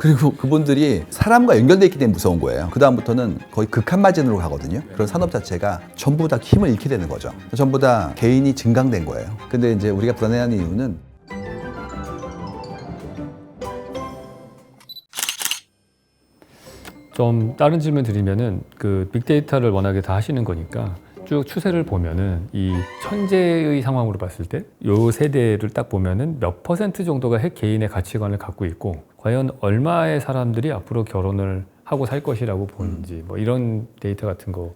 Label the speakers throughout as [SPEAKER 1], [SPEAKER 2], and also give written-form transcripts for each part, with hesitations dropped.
[SPEAKER 1] 그리고 그분들이 사람과 연결돼 있기 때문에 무서운 거예요. 그 다음부터는 거의 극한 마진으로 가거든요. 그런 산업 자체가 전부 다 힘을 잃게 되는 거죠. 전부 다 개인이 증강된 거예요. 근데 이제 우리가 불안해하는 이유는
[SPEAKER 2] 좀 다른 질문 드리면은 그 빅데이터를 워낙에 다 하시는 거니까 쭉 추세를 보면은 이 현재의 상황으로 봤을 때 요 세대를 딱 보면은 몇 퍼센트 정도가 개인의 가치관을 갖고 있고 과연 얼마의 사람들이 앞으로 결혼을 하고 살 것이라고 보는지 뭐 이런 데이터 같은 거.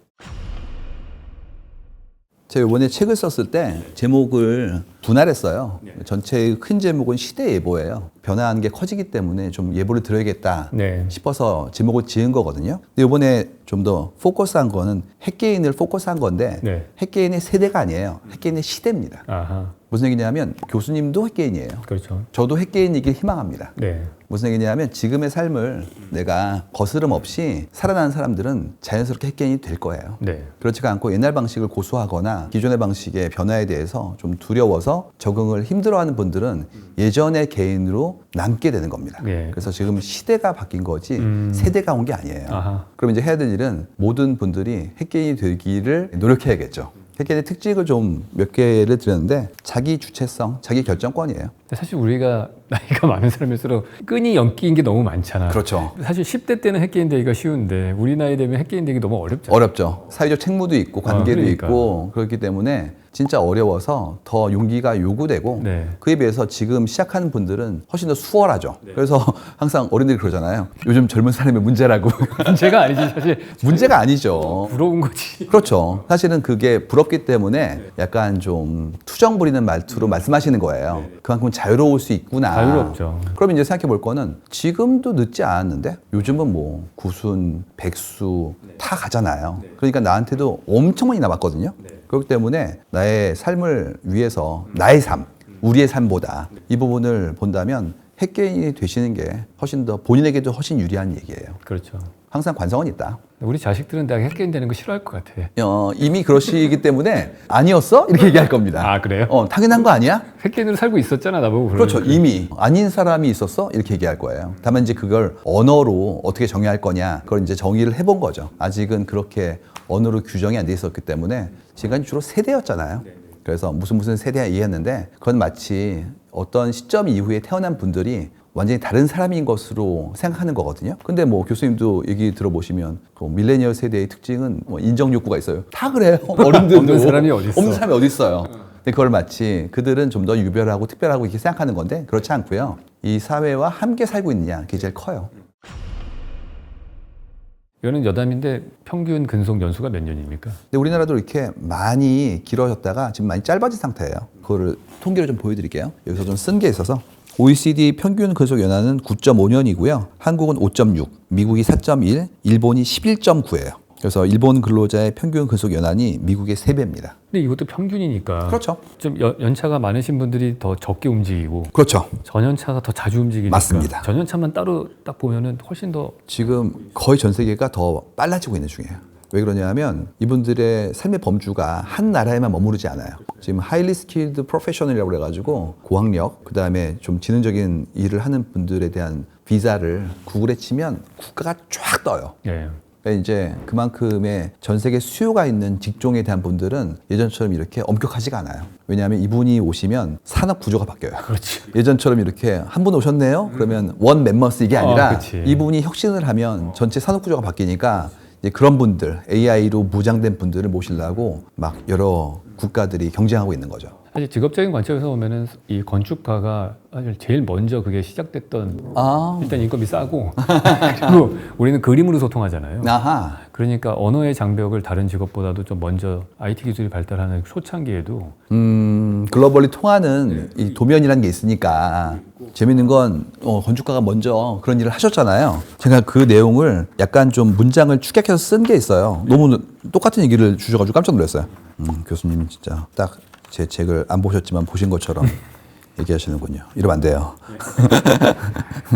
[SPEAKER 1] 제가 이번에 책을 썼을 때 제목을 분할했어요. 전체의 큰 제목은 시대 예보예요. 변화하는 게 커지기 때문에 좀 예보를 들어야겠다 싶어서 제목을 지은 거거든요. 근데 이번에 좀 더 포커스한 거는 핵개인을 포커스한 건데 핵개인의 세대가 아니에요. 핵개인의 시대입니다.
[SPEAKER 2] 아하.
[SPEAKER 1] 무슨 얘기냐면 교수님도 핵개인이에요.
[SPEAKER 2] 그렇죠.
[SPEAKER 1] 저도 핵개인이길 희망합니다.
[SPEAKER 2] 네.
[SPEAKER 1] 무슨 얘기냐면 지금의 삶을 내가 거스름 없이 살아나는 사람들은 자연스럽게 핵개인이 될 거예요.
[SPEAKER 2] 네.
[SPEAKER 1] 그렇지가 않고 옛날 방식을 고수하거나 기존의 방식의 변화에 대해서 좀 두려워서 적응을 힘들어하는 분들은 예전의 개인으로 남게 되는 겁니다. 그래서 지금 시대가 바뀐 거지 세대가 온 게 아니에요.
[SPEAKER 2] 아하.
[SPEAKER 1] 그럼 이제 해야 될 일은 모든 분들이 핵개인이 되기를 노력해야겠죠. 핵개인의 특징을 좀 몇 개를 드렸는데 자기 주체성, 자기 결정권이에요.
[SPEAKER 2] 사실 우리가 나이가 많은 사람일수록 끈이 엮인 게 너무 많잖아.
[SPEAKER 1] 그렇죠.
[SPEAKER 2] 사실 10대 때는 핵개인 되기가 쉬운데 우리 나이 되면 핵개인 되기 너무 어렵잖아.
[SPEAKER 1] 어렵죠. 사회적 책무도 있고 관계도
[SPEAKER 2] 그러니까.
[SPEAKER 1] 있고 그렇기 때문에 진짜 어려워서 더 용기가 요구되고 그에 비해서 지금 시작하는 분들은 훨씬 더 수월하죠. 그래서 항상 어른들이 그러잖아요. 요즘 젊은 사람의 문제라고.
[SPEAKER 2] 문제가 아니지 사실.
[SPEAKER 1] 문제가 아니죠.
[SPEAKER 2] 부러운 거지.
[SPEAKER 1] 그렇죠. 사실은 그게 부럽기 때문에 약간 좀 투정 부리는 말투로 말씀하시는 거예요. 그만큼 자유로울 수 있구나.
[SPEAKER 2] 자유롭죠.
[SPEAKER 1] 그럼 이제 생각해 볼 거는 지금도 늦지 않았는데 요즘은 뭐 구순, 백수 다 가잖아요. 그러니까 나한테도 엄청 많이 남았거든요. 그렇기 때문에 나의 삶을 위해서 나의 삶, 우리의 삶보다 이 부분을 본다면 핵개인이 되시는 게 훨씬 더 본인에게도 훨씬 유리한 얘기예요.
[SPEAKER 2] 그렇죠.
[SPEAKER 1] 항상 관성은 있다.
[SPEAKER 2] 우리 자식들은 내가 핵개인 되는 거 싫어할 것 같아.
[SPEAKER 1] 이미 그러시기 때문에 아니었어? 이렇게 얘기할 겁니다.
[SPEAKER 2] 아 그래요?
[SPEAKER 1] 당연한 거 아니야?
[SPEAKER 2] 핵개인으로 살고 있었잖아 나보고.
[SPEAKER 1] 그렇죠. 이미 아닌 사람이 있었어? 이렇게 얘기할 거예요. 다만 이제 그걸 언어로 어떻게 정의할 거냐 그걸 이제 정의를 해본 거죠. 아직은 그렇게 언어로 규정이 안 돼 있었기 때문에 지금까지 주로 세대였잖아요. 그래서 무슨 세대야 이해했는데 그건 마치 어떤 시점 이후에 태어난 분들이 완전히 다른 사람인 것으로 생각하는 거거든요. 근데 뭐 교수님도 얘기 들어보시면 그 밀레니얼 세대의 특징은 뭐 인정 욕구가 있어요. 다 그래요. 어른들도.
[SPEAKER 2] 없는 사람이 어디 있어?
[SPEAKER 1] 없는 사람이 어디 있어요. 근데 그걸 마치 그들은 좀 더 유별하고 특별하고 이렇게 생각하는 건데 그렇지 않고요. 이 사회와 함께 살고 있느냐 그게 제일 커요.
[SPEAKER 2] 이거는 여담인데 평균 근속 연수가 몇 년입니까?
[SPEAKER 1] 근데 우리나라도 이렇게 많이 길어졌다가 지금 많이 짧아진 상태예요. 그거를 통계를 좀 보여드릴게요. 여기서 좀 쓴 게 있어서 OECD 평균 근속 연한은 9.5년이고요. 한국은 5.6, 미국이 4.1, 일본이 11.9예요. 그래서 일본 근로자의 평균 근속 연한이 미국의 3배입니다.
[SPEAKER 2] 근데 이것도 평균이니까.
[SPEAKER 1] 그렇죠.
[SPEAKER 2] 좀 연차가 많으신 분들이 더 적게 움직이고.
[SPEAKER 1] 그렇죠.
[SPEAKER 2] 전연차가 더 자주 움직이니까.
[SPEAKER 1] 맞습니다.
[SPEAKER 2] 전연차만 따로 딱 보면은 훨씬 더.
[SPEAKER 1] 지금 거의 전 세계가 더 빨라지고 있는 중이에요. 왜 그러냐면 이분들의 삶의 범주가 한 나라에만 머무르지 않아요. 지금 하이리 스킬드 프로페셔널이라고 그래가지고 고학력, 그 다음에 좀 지능적인 일을 하는 분들에 대한 비자를 구글에 치면 국가가 쫙 떠요. 그러니까 이제 그만큼의 전 세계 수요가 있는 직종에 대한 분들은 예전처럼 이렇게 엄격하지가 않아요. 왜냐하면 이분이 오시면 산업 구조가 바뀌어요.
[SPEAKER 2] 그렇지.
[SPEAKER 1] 예전처럼 이렇게 한 분 오셨네요? 그러면 원 멤버스 이게 아니라 이분이 혁신을 하면 전체 산업 구조가 바뀌니까 이제 그런 분들, AI로 무장된 분들을 모시려고 막 여러 국가들이 경쟁하고 있는 거죠.
[SPEAKER 2] 사실 직업적인 관점에서 보면은 이 건축가가 사실 제일 먼저 그게 시작됐던 일단 인건비 싸고 그리고 우리는 그림으로 소통하잖아요.
[SPEAKER 1] 아하.
[SPEAKER 2] 그러니까 언어의 장벽을 다른 직업보다도 좀 먼저 IT 기술이 발달하는 초창기에도
[SPEAKER 1] 글로벌리 통하는 이 도면이라는 게 있으니까 재밌는 건 건축가가 먼저 그런 일을 하셨잖아요. 제가 그 내용을 약간 좀 문장을 축약해서 쓴 게 있어요. 너무 똑같은 얘기를 주셔가지고 깜짝 놀랐어요. 교수님 진짜 딱 제 책을 안 보셨지만 보신 것처럼 얘기하시는군요. 이러면 안 돼요.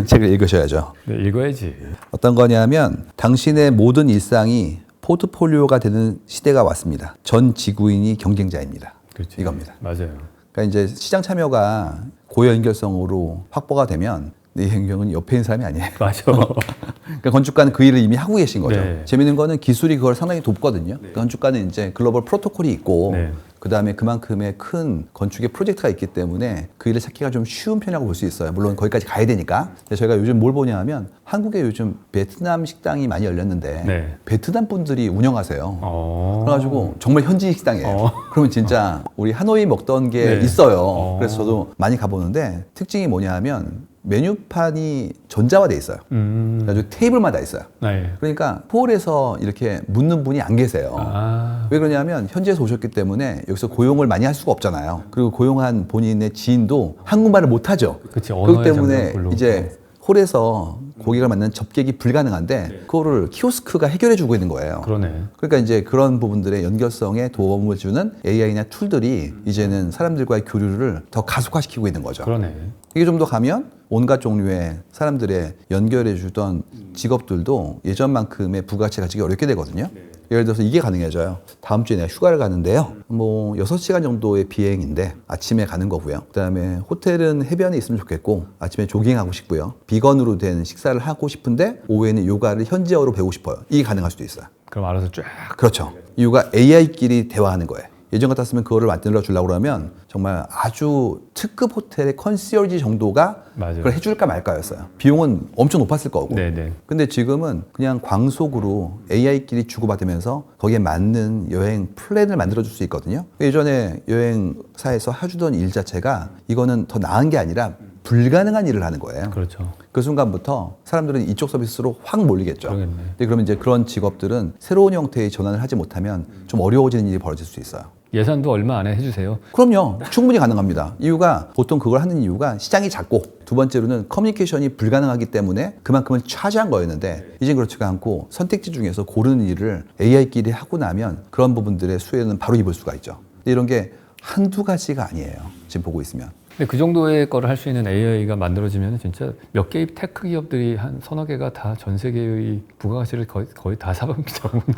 [SPEAKER 1] 책을 읽으셔야죠.
[SPEAKER 2] 네, 읽어야지.
[SPEAKER 1] 어떤 거냐면 당신의 모든 일상이 포트폴리오가 되는 시대가 왔습니다. 전 지구인이 경쟁자입니다.
[SPEAKER 2] 그렇죠.
[SPEAKER 1] 이겁니다.
[SPEAKER 2] 맞아요.
[SPEAKER 1] 그러니까 이제 시장 참여가 고연결성으로 확보가 되면 이 행경은 옆에 있는 사람이 아니에요.
[SPEAKER 2] 맞아.
[SPEAKER 1] 그러니까 건축가는 그 일을 이미 하고 계신 거죠.
[SPEAKER 2] 네.
[SPEAKER 1] 재밌는 거는 기술이 그걸 상당히 돕거든요. 그러니까 건축가는 이제 글로벌 프로토콜이 있고
[SPEAKER 2] 네.
[SPEAKER 1] 그 다음에 그만큼의 큰 건축의 프로젝트가 있기 때문에 그 일을 찾기가 좀 쉬운 편이라고 볼 수 있어요. 물론 거기까지 가야 되니까. 근데 저희가 요즘 뭘 보냐 하면 한국에 요즘 베트남 식당이 많이 열렸는데
[SPEAKER 2] 네.
[SPEAKER 1] 베트남 분들이 운영하세요.
[SPEAKER 2] 어.
[SPEAKER 1] 그래가지고 정말 현지 식당이에요.
[SPEAKER 2] 어.
[SPEAKER 1] 그러면 진짜 우리 하노이 먹던 게
[SPEAKER 2] 네.
[SPEAKER 1] 있어요. 그래서 저도 많이 가보는데 특징이 뭐냐 하면 메뉴판이 전자화돼 있어요. 그래가지고 테이블마다 있어요.
[SPEAKER 2] 네.
[SPEAKER 1] 그러니까 홀에서 이렇게 묻는 분이 안 계세요.
[SPEAKER 2] 아.
[SPEAKER 1] 왜 그러냐면 현지에서 오셨기 때문에 여기서 고용을 많이 할 수가 없잖아요. 그리고 고용한 본인의 지인도 한국말을 못하죠.
[SPEAKER 2] 그치,
[SPEAKER 1] 그렇기
[SPEAKER 2] 언어의
[SPEAKER 1] 때문에
[SPEAKER 2] 장벽 불로.
[SPEAKER 1] 이제 홀에서 고객을 만나는 접객이 불가능한데 그거를 키오스크가 해결해 주고 있는 거예요.
[SPEAKER 2] 그러네.
[SPEAKER 1] 그러니까 이제 그런 부분들의 연결성에 도움을 주는 AI나 툴들이 이제는 사람들과의 교류를 더 가속화시키고 있는 거죠.
[SPEAKER 2] 그러네.
[SPEAKER 1] 이게 좀 더 가면 온갖 종류의 사람들의 연결해 주던 직업들도 예전만큼의 부가가치를 가지기 어렵게 되거든요. 예를 들어서 이게 가능해져요. 다음 주에 내가 휴가를 가는데요. 뭐 6시간 정도의 비행인데 아침에 가는 거고요. 그다음에 호텔은 해변에 있으면 좋겠고 아침에 조깅하고 싶고요. 비건으로 된 식사를 하고 싶은데 오후에는 요가를 현지어로 배우고 싶어요. 이게 가능할 수도 있어요.
[SPEAKER 2] 그럼 알아서 쫙.
[SPEAKER 1] 그렇죠. 이유가 AI끼리 대화하는 거예요. 예전 같았으면 그거를 만들어 주려고 그러면 정말 아주 특급 호텔의 컨시어지 정도가
[SPEAKER 2] 맞아요.
[SPEAKER 1] 그걸 해줄까 말까였어요. 비용은 엄청 높았을 거고.
[SPEAKER 2] 네네.
[SPEAKER 1] 근데 지금은 그냥 광속으로 AI끼리 주고받으면서 거기에 맞는 여행 플랜을 만들어 줄 수 있거든요. 예전에 여행사에서 해주던 일 자체가 이거는 더 나은 게 아니라 불가능한 일을 하는 거예요.
[SPEAKER 2] 그렇죠.
[SPEAKER 1] 그 순간부터 사람들은 이쪽 서비스로 확 몰리겠죠.
[SPEAKER 2] 그러겠네.
[SPEAKER 1] 근데 그러면 이제 그런 직업들은 새로운 형태의 전환을 하지 못하면 좀 어려워지는 일이 벌어질 수 있어요.
[SPEAKER 2] 예산도 얼마 안에 해주세요.
[SPEAKER 1] 그럼요. 충분히 가능합니다. 이유가 보통 그걸 하는 이유가 시장이 작고 두 번째로는 커뮤니케이션이 불가능하기 때문에 그만큼을 차지한 거였는데 이젠 그렇지가 않고 선택지 중에서 고르는 일을 AI끼리 하고 나면 그런 부분들의 수혜는 바로 입을 수가 있죠. 근데 이런 게 한두 가지가 아니에요. 지금 보고 있으면.
[SPEAKER 2] 근데 그 정도의 거를 할 수 있는 AI가 만들어지면 진짜 몇 개의 테크 기업들이 한 서너 개가 다 전 세계의 부가가치를 거의 다 잡은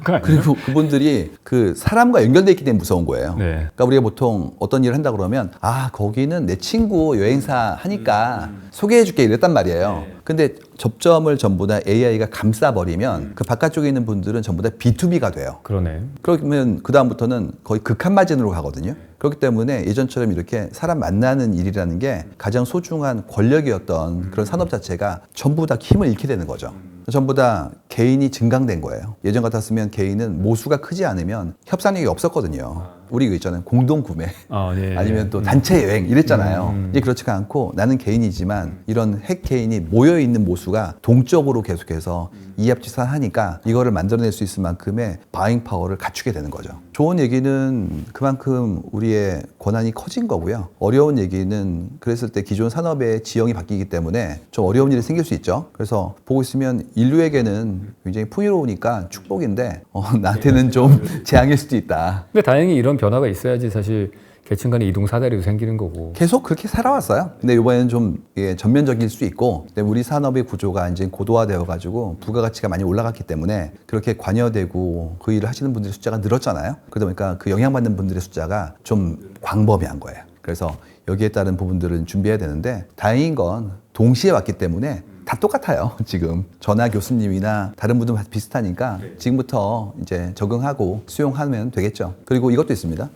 [SPEAKER 2] 거 아니에요?
[SPEAKER 1] 그리고 그분들이 그 사람과 연결돼 있기 때문에 무서운 거예요.
[SPEAKER 2] 네.
[SPEAKER 1] 그러니까 우리가 보통 어떤 일을 한다 그러면 아 거기는 내 친구 여행사 하니까 소개해줄게 이랬단 말이에요. 근데 접점을 전부 다 AI가 감싸버리면 그 바깥쪽에 있는 분들은 전부 다 B2B가 돼요.
[SPEAKER 2] 그러네.
[SPEAKER 1] 그러면 그 다음부터는 거의 극한 마진으로 가거든요. 그렇기 때문에 예전처럼 이렇게 사람 만나는 일이라는 게 가장 소중한 권력이었던 그런 산업 자체가 전부 다 힘을 잃게 되는 거죠. 전부 다 개인이 증강된 거예요. 예전 같았으면 개인은 모수가 크지 않으면 협상력이 없었거든요. 우리 이거 있잖아요. 공동 구매.
[SPEAKER 2] 네.
[SPEAKER 1] 아니면 또 단체 여행 이랬잖아요. 이제 그렇지가 않고 나는 개인이지만 이런 핵 개인이 모여 있는 모수가 동적으로 계속해서 이합지산하니까 이거를 만들어낼 수 있을 만큼의 바잉 파워를 갖추게 되는 거죠. 좋은 얘기는 그만큼 우리의 권한이 커진 거고요. 어려운 얘기는 그랬을 때 기존 산업의 지형이 바뀌기 때문에 좀 어려운 일이 생길 수 있죠. 그래서 보고 있으면 인류에게는 굉장히 풍요로우니까 축복인데 나한테는 좀 재앙일 수도 있다.
[SPEAKER 2] 근데 다행히 이런 변화가 있어야지 사실 계층 간의 이동 사다리도 생기는 거고.
[SPEAKER 1] 계속 그렇게 살아왔어요. 근데 이번에는 좀 전면적일 수 있고, 근데 우리 산업의 구조가 이제 고도화되어가지고 부가가치가 많이 올라갔기 때문에 그렇게 관여되고 그 일을 하시는 분들의 숫자가 늘었잖아요. 그러다 보니까 그 영향받는 분들의 숫자가 좀 광범위한 거예요. 그래서 여기에 따른 부분들은 준비해야 되는데 다행인 건 동시에 왔기 때문에 다 똑같아요. 지금 전화 교수님이나 다른 분들 비슷하니까 지금부터 이제 적응하고 수용하면 되겠죠. 그리고 이것도 있습니다.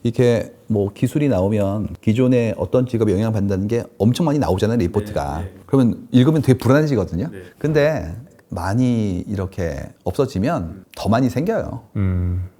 [SPEAKER 1] 이렇게 뭐 기술이 나오면 기존의 어떤 직업에 영향받는다는 게 엄청 많이 나오잖아요, 리포트가. 그러면 읽으면 되게 불안해지거든요. 근데 많이 이렇게 없어지면 더 많이 생겨요.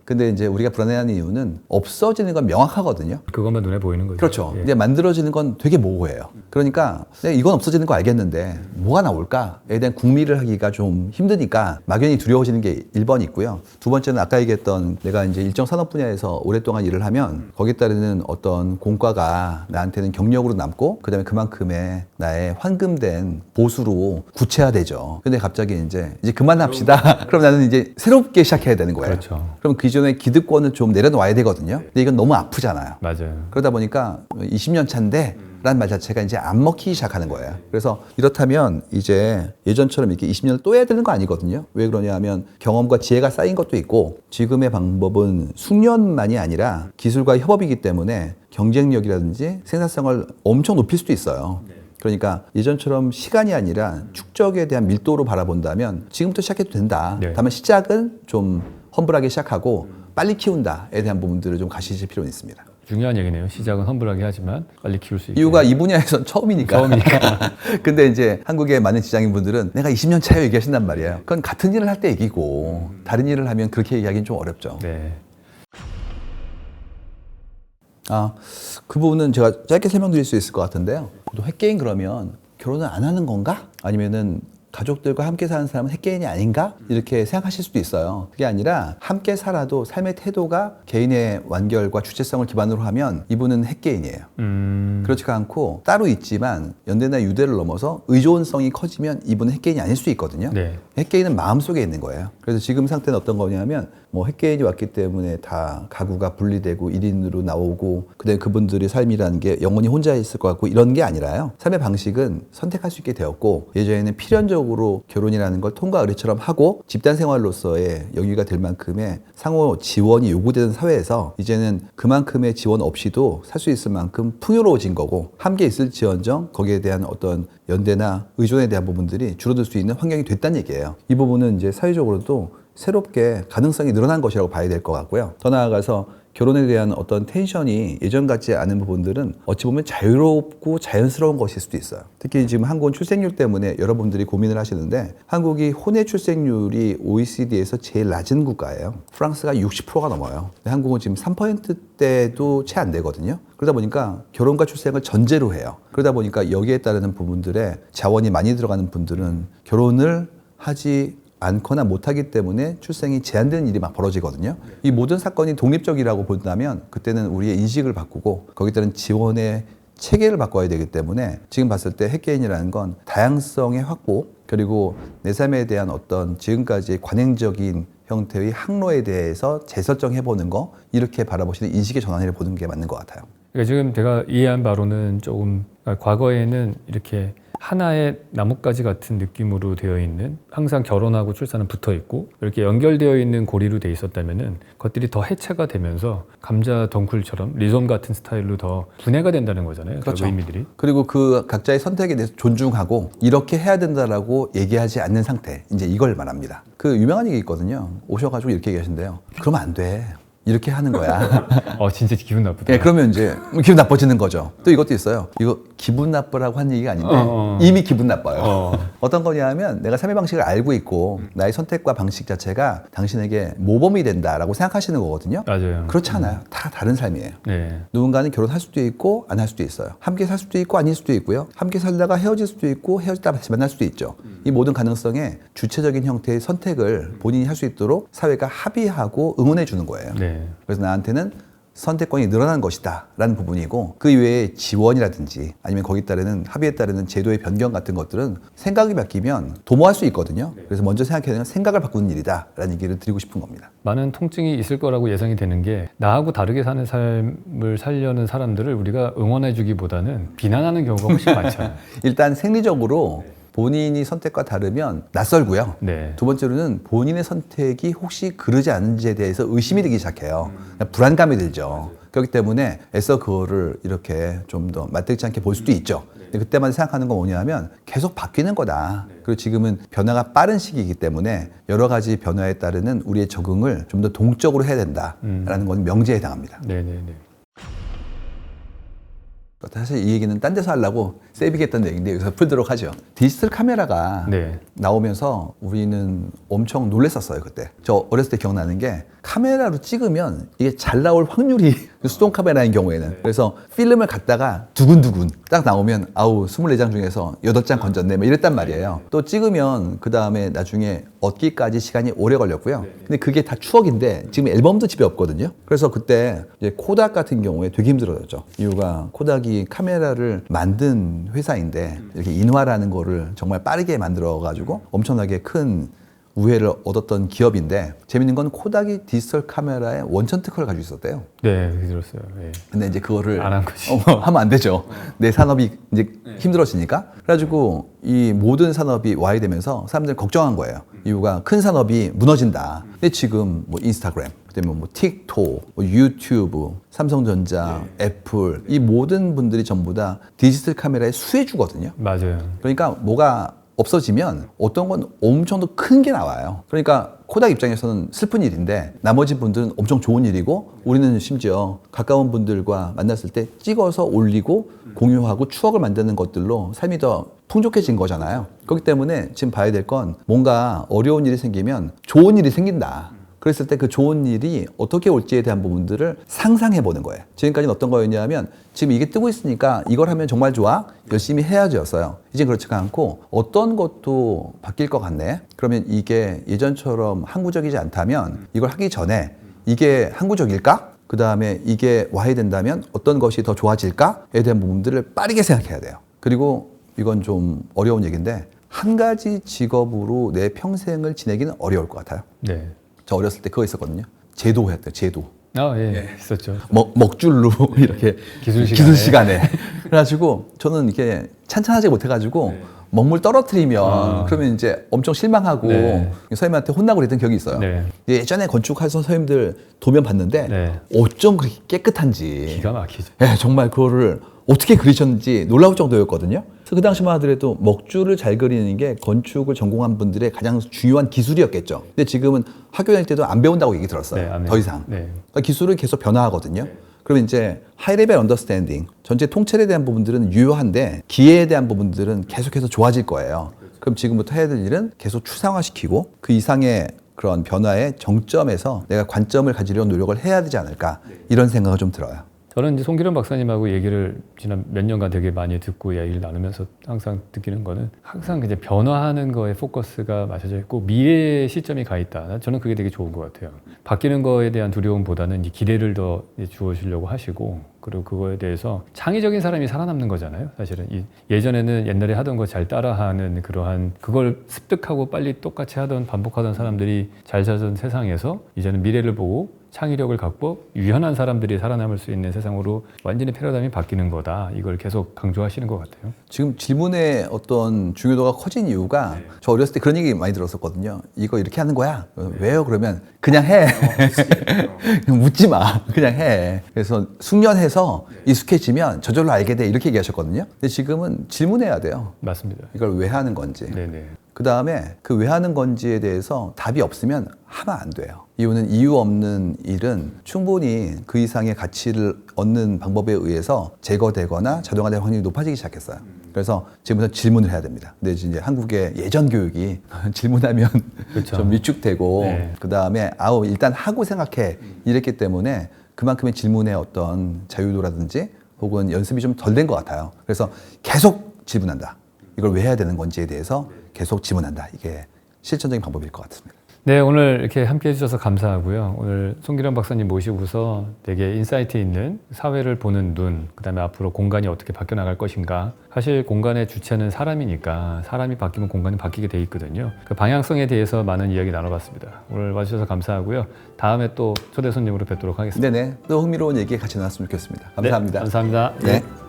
[SPEAKER 1] 근데 이제 우리가 불안해하는 이유는 없어지는 건 명확하거든요.
[SPEAKER 2] 그것만 눈에 보이는 거죠.
[SPEAKER 1] 그렇죠.
[SPEAKER 2] 예.
[SPEAKER 1] 근데 만들어지는 건 되게 모호해요. 그러니까 이건 없어지는 거 알겠는데 뭐가 나올까에 대한 궁리를 하기가 좀 힘드니까 막연히 두려워지는 게 1번 있고요. 두 번째는 아까 얘기했던 내가 이제 일정 산업 분야에서 오랫동안 일을 하면 거기에 따르는 어떤 공과가 나한테는 경력으로 남고 그다음에 그만큼의 나의 환금된 보수로 구체화되죠. 근데 갑자기 이제 그만합시다. 그럼 나는 이제 새롭게 시작해야 되는 거예요.
[SPEAKER 2] 그렇죠.
[SPEAKER 1] 그럼 기존의 기득권을 좀 내려놓아야 되거든요. 근데 이건 너무 아프잖아요.
[SPEAKER 2] 맞아요.
[SPEAKER 1] 그러다 보니까 20년 차인데 라는 말 자체가 이제 안 먹히기 시작하는 거예요. 그래서 이렇다면 이제 예전처럼 이렇게 20년을 또 해야 되는 거 아니거든요. 왜 그러냐 하면 경험과 지혜가 쌓인 것도 있고 지금의 방법은 숙련만이 아니라 기술과 협업이기 때문에 경쟁력이라든지 생산성을 엄청 높일 수도 있어요. 그러니까 예전처럼 시간이 아니라 축적에 대한 밀도로 바라본다면 지금부터 시작해도 된다.
[SPEAKER 2] 네.
[SPEAKER 1] 다만 시작은 좀 험블하게 시작하고 빨리 키운다에 대한 부분들을 좀 가시실 필요는 있습니다.
[SPEAKER 2] 중요한 얘기네요. 시작은 험블하게 하지만 빨리 키울 수 있게.
[SPEAKER 1] 이유가 이 분야에선 처음이니까. 근데 이제 한국의 많은 직장인분들은 내가 20년 차에 얘기하신단 말이에요. 그건 같은 일을 할 때 얘기고 다른 일을 하면 그렇게 얘기하기는 좀 어렵죠.
[SPEAKER 2] 네.
[SPEAKER 1] 그 부분은 제가 짧게 설명드릴 수 있을 것 같은데요. 또 핵개인 그러면 결혼을 안 하는 건가? 아니면은 가족들과 함께 사는 사람은 핵개인이 아닌가? 이렇게 생각하실 수도 있어요. 그게 아니라 함께 살아도 삶의 태도가 개인의 완결과 주체성을 기반으로 하면 이분은 핵개인이에요. 그렇지가 않고 따로 있지만 연대나 유대를 넘어서 의존성이 커지면 이분은 핵개인이 아닐 수 있거든요.
[SPEAKER 2] 네.
[SPEAKER 1] 핵개인은 마음속에 있는 거예요. 그래서 지금 상태는 어떤 거냐면 뭐 핵개인이 왔기 때문에 다 가구가 분리되고 1인으로 나오고 그다음에 그분들의 삶이라는 게 영원히 혼자 있을 것 같고 이런 게 아니라요. 삶의 방식은 선택할 수 있게 되었고 예전에는 필연적으로 결혼이라는 걸 통과 의례처럼 하고 집단 생활로서의 영위가 될 만큼의 상호 지원이 요구되는 사회에서 이제는 그만큼의 지원 없이도 살 수 있을 만큼 풍요로워진 거고 함께 있을지언정 거기에 대한 어떤 연대나 의존에 대한 부분들이 줄어들 수 있는 환경이 됐다는 얘기예요. 이 부분은 이제 사회적으로도 새롭게 가능성이 늘어난 것이라고 봐야 될 것 같고요. 더 나아가서 결혼에 대한 어떤 텐션이 예전 같지 않은 부분들은 어찌 보면 자유롭고 자연스러운 것일 수도 있어요. 특히 지금 한국은 출생률 때문에 여러분들이 고민을 하시는데 한국이 혼외 출생률이 OECD에서 제일 낮은 국가예요. 프랑스가 60%가 넘어요. 근데 한국은 지금 3%대도 채 안 되거든요. 그러다 보니까 결혼과 출생을 전제로 해요. 그러다 보니까 여기에 따르는 부분들에 자원이 많이 들어가는 분들은 결혼을 하지 않거나 못하기 때문에 출생이 제한되는 일이 막 벌어지거든요. 이 모든 사건이 독립적이라고 본다면 그때는 우리의 인식을 바꾸고 거기에 따른 지원의 체계를 바꿔야 되기 때문에 지금 봤을 때 핵개인이라는 건 다양성의 확보 그리고 내 삶에 대한 어떤 지금까지의 관행적인 형태의 항로에 대해서 재설정해보는 거 이렇게 바라보시는 인식의 전환을 보는 게 맞는 것 같아요.
[SPEAKER 2] 그러니까 지금 제가 이해한 바로는 조금 과거에는 이렇게 하나의 나뭇가지 같은 느낌으로 되어 있는 항상 결혼하고 출산은 붙어 있고 이렇게 연결되어 있는 고리로 돼 있었다면은 그것들이 더 해체가 되면서 감자 덩쿨처럼 리솜 같은 스타일로 더 분해가 된다는 거잖아요.
[SPEAKER 1] 그렇죠.
[SPEAKER 2] 의미들이.
[SPEAKER 1] 그리고 그 각자의 선택에 대해서 존중하고 이렇게 해야 된다라고 얘기하지 않는 상태 이제 이걸 말합니다. 그 유명한 얘기 있거든요. 오셔가지고 이렇게 얘기하신대요. 그러면 안 돼. 이렇게 하는 거야.
[SPEAKER 2] 진짜 기분 나쁘다.
[SPEAKER 1] 네, 그러면 이제 기분 나빠지는 거죠. 또 이것도 있어요. 이거 기분 나쁘라고 한 얘기가 아닌데 이미 기분 나빠요. 어떤 거냐면 내가 삶의 방식을 알고 있고 나의 선택과 방식 자체가 당신에게 모범이 된다라고 생각하시는 거거든요.
[SPEAKER 2] 맞아요.
[SPEAKER 1] 그렇지 않아요. 다 다른 삶이에요.
[SPEAKER 2] 네.
[SPEAKER 1] 누군가는 결혼할 수도 있고 안 할 수도 있어요. 함께 살 수도 있고 아닐 수도 있고요. 함께 살다가 헤어질 수도 있고 헤어지다가 다시 만날 수도 있죠. 이 모든 가능성에 주체적인 형태의 선택을 본인이 할 수 있도록 사회가 합의하고 응원해 주는 거예요.
[SPEAKER 2] 네.
[SPEAKER 1] 그래서 나한테는 선택권이 늘어난 것이다 라는 부분이고 그 이외에 지원이라든지 아니면 거기에 따르는 합의에 따르는 제도의 변경 같은 것들은 생각이 바뀌면 도모할 수 있거든요. 그래서 먼저 생각해야 되는 생각을 바꾸는 일이다 라는 얘기를 드리고 싶은 겁니다.
[SPEAKER 2] 많은 통증이 있을 거라고 예상이 되는 게 나하고 다르게 사는 삶을 살려는 사람들을 우리가 응원해 주기보다는 비난하는 경우가 훨씬 많잖아요.
[SPEAKER 1] 일단 생리적으로 본인이 선택과 다르면 낯설고요.
[SPEAKER 2] 네.
[SPEAKER 1] 두 번째로는 본인의 선택이 혹시 그러지 않은지에 대해서 의심이 들기 시작해요. 불안감이 들죠. 그렇기 때문에 애써 그거를 이렇게 좀 더 맞대지 않게 볼 수도 있죠. 근데 그때만 생각하는 건 뭐냐면 계속 바뀌는 거다. 그리고 지금은 변화가 빠른 시기이기 때문에 여러 가지 변화에 따르는 우리의 적응을 좀 더 동적으로 해야 된다라는 건 명제에 해당합니다.
[SPEAKER 2] 네네네.
[SPEAKER 1] 사실 이 얘기는 딴 데서 하려고 세이빙했던 얘기인데 여기서 풀도록 하죠. 디지털 카메라가
[SPEAKER 2] 네.
[SPEAKER 1] 나오면서 우리는 엄청 놀랬었어요 그때. 저 어렸을 때 기억나는 게 카메라로 찍으면 이게 잘 나올 확률이 수동 카메라인 경우에는 그래서 필름을 갖다가 두근두근 딱 나오면 아우 24장 중에서 8장 건졌네 뭐 이랬단 말이에요. 또 찍으면 그 다음에 나중에 얻기까지 시간이 오래 걸렸고요. 근데 그게 다 추억인데 지금 앨범도 집에 없거든요. 그래서 그때 이제 코닥 같은 경우에 되게 힘들어졌죠. 이유가 코닥이 카메라를 만든 회사인데 이렇게 인화라는 거를 정말 빠르게 만들어가지고 엄청나게 큰 우회를 얻었던 기업인데 재밌는 건 코닥이 디지털 카메라에 원천 특허를 가지고 있었대요.
[SPEAKER 2] 네, 그렇게 들었어요. 네.
[SPEAKER 1] 근데 이제 그거를
[SPEAKER 2] 안 한 거지.
[SPEAKER 1] 하면 안 되죠. 내 산업이 이제 힘들어지니까. 그래가지고 이 모든 산업이 와야 되면서 사람들이 걱정한 거예요. 이유가 큰 산업이 무너진다. 근데 지금 뭐 인스타그램, 그다음에 뭐 틱톡, 뭐 유튜브, 삼성전자, 애플 이 모든 분들이 전부 다 디지털 카메라의 수혜주거든요.
[SPEAKER 2] 맞아요.
[SPEAKER 1] 그러니까 뭐가 없어지면 어떤 건 엄청 더 큰 게 나와요. 그러니까 코닥 입장에서는 슬픈 일인데 나머지 분들은 엄청 좋은 일이고 우리는 심지어 가까운 분들과 만났을 때 찍어서 올리고 공유하고 추억을 만드는 것들로 삶이 더 풍족해진 거잖아요. 그렇기 때문에 지금 봐야 될 건 뭔가 어려운 일이 생기면 좋은 일이 생긴다. 그랬을 때 그 좋은 일이 어떻게 올지에 대한 부분들을 상상해 보는 거예요. 지금까지는 어떤 거였냐면 지금 이게 뜨고 있으니까 이걸 하면 정말 좋아. 열심히 해야지였어요. 이제 그렇지가 않고 어떤 것도 바뀔 것 같네. 그러면 이게 예전처럼 항구적이지 않다면 이걸 하기 전에 이게 항구적일까? 그 다음에 이게 와야 된다면 어떤 것이 더 좋아질까에 대한 부분들을 빠르게 생각해야 돼요. 그리고 이건 좀 어려운 얘기인데 한 가지 직업으로 내 평생을 지내기는 어려울 것 같아요.
[SPEAKER 2] 네.
[SPEAKER 1] 저 어렸을 때 그거 있었거든요. 제도 했대요. 제도.
[SPEAKER 2] 있었죠.
[SPEAKER 1] 먹줄로 이렇게
[SPEAKER 2] 기술
[SPEAKER 1] 시간에. 그래가지고 저는 이게 찬찬하지 못해가지고 먹물 떨어뜨리면 그러면 이제 엄청 실망하고 선생님한테 혼나고 그랬던 기억이 있어요. 예전에 건축하던 선생님들 도면 봤는데 어쩜 그렇게 깨끗한지.
[SPEAKER 2] 기가 막히죠.
[SPEAKER 1] 정말 그거를 어떻게 그리셨는지 놀라울 정도였거든요. 그래서 그 당시만 하더라도 먹줄을 잘 그리는 게 건축을 전공한 분들의 가장 중요한 기술이었겠죠. 근데 지금은 학교 다닐 때도 안 배운다고 얘기 들었어요. 더 이상. 그러니까 기술은 계속 변화하거든요. 그러면 이제 하이 레벨 언더스탠딩, 전체 통찰에 대한 부분들은 유효한데 기회에 대한 부분들은 계속해서 좋아질 거예요. 그럼 지금부터 해야 될 일은 계속 추상화시키고 그 이상의 그런 변화의 정점에서 내가 관점을 가지려는 노력을 해야 되지 않을까 이런 생각이 좀 들어요.
[SPEAKER 2] 저는 이제 송기령 박사님하고 얘기를 지난 몇 년간 되게 많이 듣고 얘기를 나누면서 항상 느끼는 거는 항상 이제 변화하는 거에 포커스가 맞춰져 있고 미래의 시점이 가 있다. 저는 그게 되게 좋은 것 같아요. 바뀌는 거에 대한 두려움보다는 이 기대를 더 주어주려고 하시고 그리고 그거에 대해서 창의적인 사람이 살아남는 거잖아요. 사실은 예전에는 옛날에 하던 거 잘 따라하는 그러한 그걸 습득하고 빨리 똑같이 하던 반복하던 사람들이 잘 살던 세상에서 이제는 미래를 보고 창의력을 갖고 유연한 사람들이 살아남을 수 있는 세상으로 완전히 패러다임이 바뀌는 거다. 이걸 계속 강조하시는 것 같아요.
[SPEAKER 1] 지금 질문의 어떤 중요도가 커진 이유가 저 어렸을 때 그런 얘기 많이 들었었거든요. 이거 이렇게 하는 거야? 왜요? 그러면 그냥 해. 그냥 묻지 마. 그냥 해. 그래서 숙련해서 익숙해지면 저절로 알게 돼. 이렇게 얘기하셨거든요. 근데 지금은 질문해야 돼요.
[SPEAKER 2] 맞습니다.
[SPEAKER 1] 이걸 왜 하는 건지.
[SPEAKER 2] 네네.
[SPEAKER 1] 그 다음에 그 왜 하는 건지에 대해서 답이 없으면 하면 안 돼요. 이유는 이유 없는 일은 충분히 그 이상의 가치를 얻는 방법에 의해서 제거되거나 자동화될 확률이 높아지기 시작했어요. 그래서 지금부터 질문을 해야 됩니다. 근데 이제 한국의 예전 교육이 질문하면
[SPEAKER 2] 그렇죠.
[SPEAKER 1] 좀 위축되고 그 다음에 일단 하고 생각해 이랬기 때문에 그만큼의 질문의 어떤 자유도라든지 혹은 연습이 좀 덜 된 것 같아요. 그래서 계속 질문한다. 이걸 왜 해야 되는 건지에 대해서 계속 질문한다. 이게 실천적인 방법일 것 같습니다.
[SPEAKER 2] 네, 오늘 이렇게 함께 해주셔서 감사하고요. 오늘 송기령 박사님 모시고서 되게 인사이트 있는 사회를 보는 눈, 그 다음에 앞으로 공간이 어떻게 바뀌어 나갈 것인가. 사실 공간의 주체는 사람이니까 사람이 바뀌면 공간이 바뀌게 돼 있거든요. 그 방향성에 대해서 많은 이야기 나눠봤습니다. 오늘 와주셔서 감사하고요. 다음에 또 초대 손님으로 뵙도록 하겠습니다.
[SPEAKER 1] 네네. 또 흥미로운 얘기 같이 나눴으면 좋겠습니다. 감사합니다.
[SPEAKER 2] 네, 감사합니다.
[SPEAKER 1] 네.